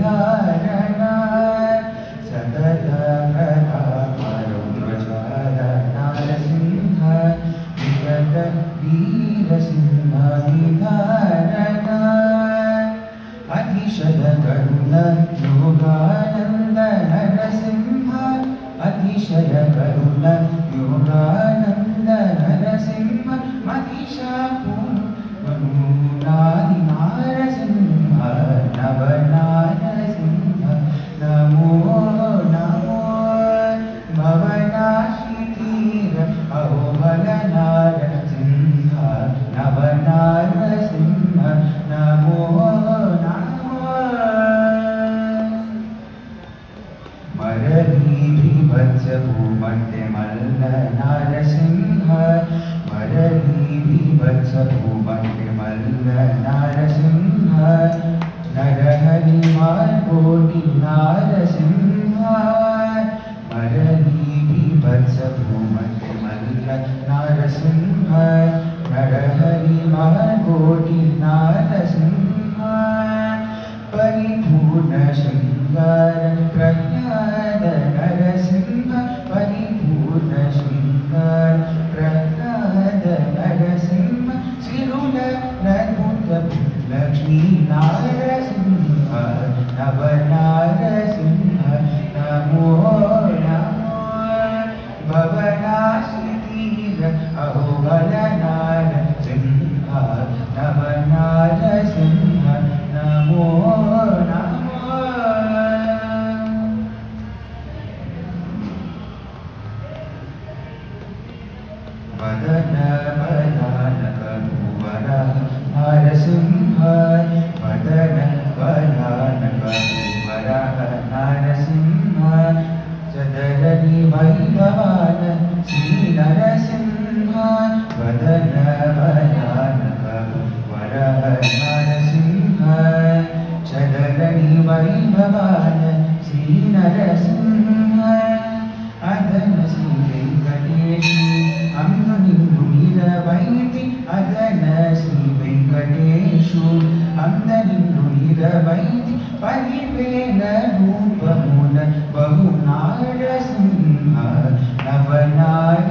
धारणा सतत प्रतापरुद्रज्वाल नारसिंह विगत वीरसिंह विधारणा अतिशय करुण योगानंद नरसिंह अतिशय करुण योगानंद नरसिंह मतिशा पूर्णादि नारसिंह नव नारसिंह नमो नमो भवनाशितीर अहोबल नारसिंह नव नारसिंह नमो मरली भीभत्स भूमध्य मल्ल नारसिंह मरली भीभत्स भूमध्य मल्ल नारसिंह नरहरि मार्गोटि नारसिंह मरली भीभत्स भूमध्य मल्ल नारसिंह नरहरि मार्गोटि नारसिंह परिपूर्ण शृंगार प्रह्लाद नरसिंह परिपूर्ण शृंगार प्रह्लाद नरसिंह सिरुल नभुत लक्ष्मी नारसिंह नव नारसिंह नमो नमो भवनाशितीर अहोबल नारसिंह नव नारसिंह नमो नमो वदन वदानक भुवर नारसिंह वदन वदानक भुवर नारसिंह चदरनि वैभवान श्री नरसिंह वदन वदानक भुवर नारसिंह चदरनि वैभवान श्री नरसिंह अदन श्री वेंकटेश अंगु निन्नु निरवैति अदन श्री वेंकटेशु अंग निन्नु निरवैति परिवेन रूपमुन बहु नारसिंह नव नारसिंह